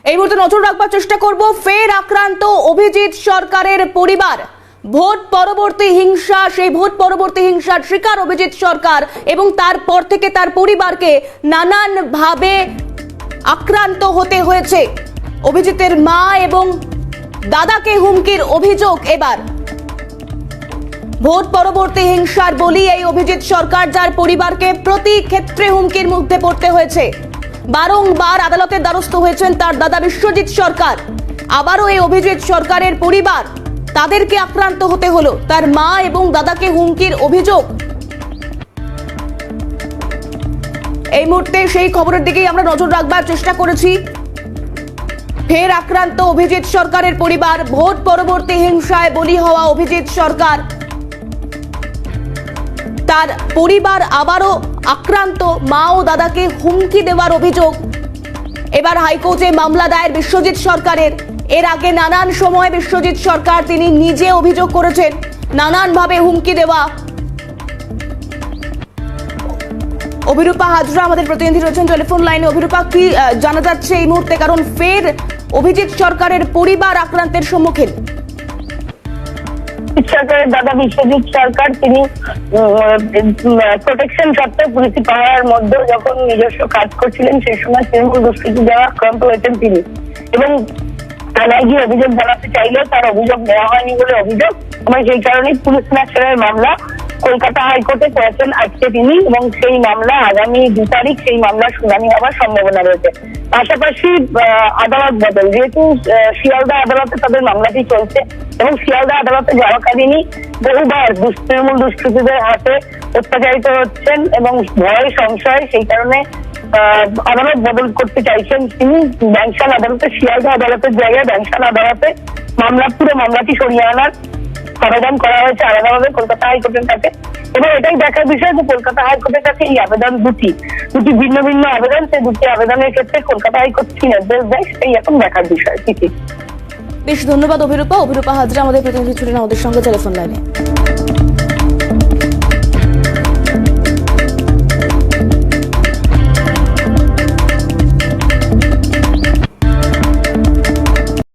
এই মুহূর্তে নজর রাখবার চেষ্টা করব ফের আক্রান্ত অভিজিৎ সরকারের পরিবার। ভোট পরবর্তী হিংসা, সেই ভোট পরবর্তী হিংসার শিকার অভিজিৎ সরকার এবং তারপর থেকে তার পরিবারকে নানান ভাবে আক্রান্ত হতে হয়েছে। অভিজিতের মা এবং দাদাকে হুমকির অভিযোগ। এবার ভোট পরবর্তী হিংসার বলি এই অভিজিৎ সরকার, যার পরিবারকে প্রতি ক্ষেত্রে হুমকির মধ্যে পড়তে হয়েছে। বারংবার আদালতের দ্বারস্থ হয়েছেন তার দাদা বিশ্বজিৎ সরকার। আবারও এই অভিজিৎ সরকারের পরিবার, তাদেরকে আক্রান্ত হতে হলো। তার মা এবং দাদাকে হুমকির অভিযোগ। এই মুহূর্তে সেই খবরের দিকেই আমরা নজর রাখবার চেষ্টা করেছি। ফের আক্রান্ত অভিজিৎ সরকারের পরিবার। ভোট পরবর্তী হিংসায় বলি হওয়া অভিজিৎ সরকার, তার পরিবার আবারও আক্রান্ত। মা ও দাদাকে হুমকি দেওয়ার অভিযোগ। এবার হাইকোর্টে মামলা দায়ের বিশ্বজিৎ সরকারের। এর আগে নানান সময় বিশ্বজিৎ সরকার তিনি নিজে অভিযোগ করেছেন নানান ভাবে হুমকি দেওয়া। অভিরূপা হাজরা আমাদের প্রতিনিধি রয়েছেন টেলিফোন লাইনে। অভিরূপা, কি জানা যাচ্ছে এই মুহূর্তে, কারণ ফের অভিজিৎ সরকারের পরিবার আক্রান্তের সম্মুখীন? সরকারের দাদা বিশ্বজিৎ সরকার তিনি প্রোটেকশন সত্ত্বেও পুলিশি পাহারার মধ্যে যখন নিজস্ব কাজ করছিলেন সেই সময় তৃণমূল দুষ্কৃতী দ্বারা আক্রান্ত হয়েছেন তিনি, এবং থানায় গিয়ে অভিযোগ জানাতে চাইলেও তার অভিযোগ নেওয়া হয়নি বলে অভিযোগ, এবং সেই কারণেই পুলিশ ন্যাশনালের মামলা কলকাতা হাইকোর্টে করেছেন আজকে তিনি, এবং সেই মামলা আগামী 2 তারিখ সেই মামলার শুনানি হওয়ার সম্ভাবনা রয়েছে। পাশাপাশি আদালত বদল, যেহেতু শিয়ালদা আদালতে তাদের মামলাটি চলছে এবং শিয়ালদা আদালতে যাওয়াকালীনই বহুবার তৃণমূল দুষ্কৃতীদের হাতে অত্যাচারিত হচ্ছেন এবং ভয় সংশয়, সেই কারণে আদালত বদল করতে চাইছেন তিনি। ব্যাংশাল আদালতে, শিয়ালদা আদালতের জায়গায় ব্যাংশাল আদালতে পুরো মামলাটি সরিয়ে আনার আবেদন করা হয়েছে আলাদাভাবে কলকাতা হাইকোর্টের কাছে। এবং এটাই দেখার বিষয় যে কলকাতা হাইকোর্টের কাছে এই আবেদন দুটি ভিন্ন ভিন্ন আবেদন, সেই দুটি আবেদনের ক্ষেত্রে কলকাতা হাইকোর্ট কি নির্দেশ দেয় সেটাই এখন দেখার বিষয়। বেশ, ধন্যবাদ অভিরূপা হাজরা আমাদের প্রতিনিধি ছিলেন আমাদের সঙ্গে টেলিফোন লাইনে।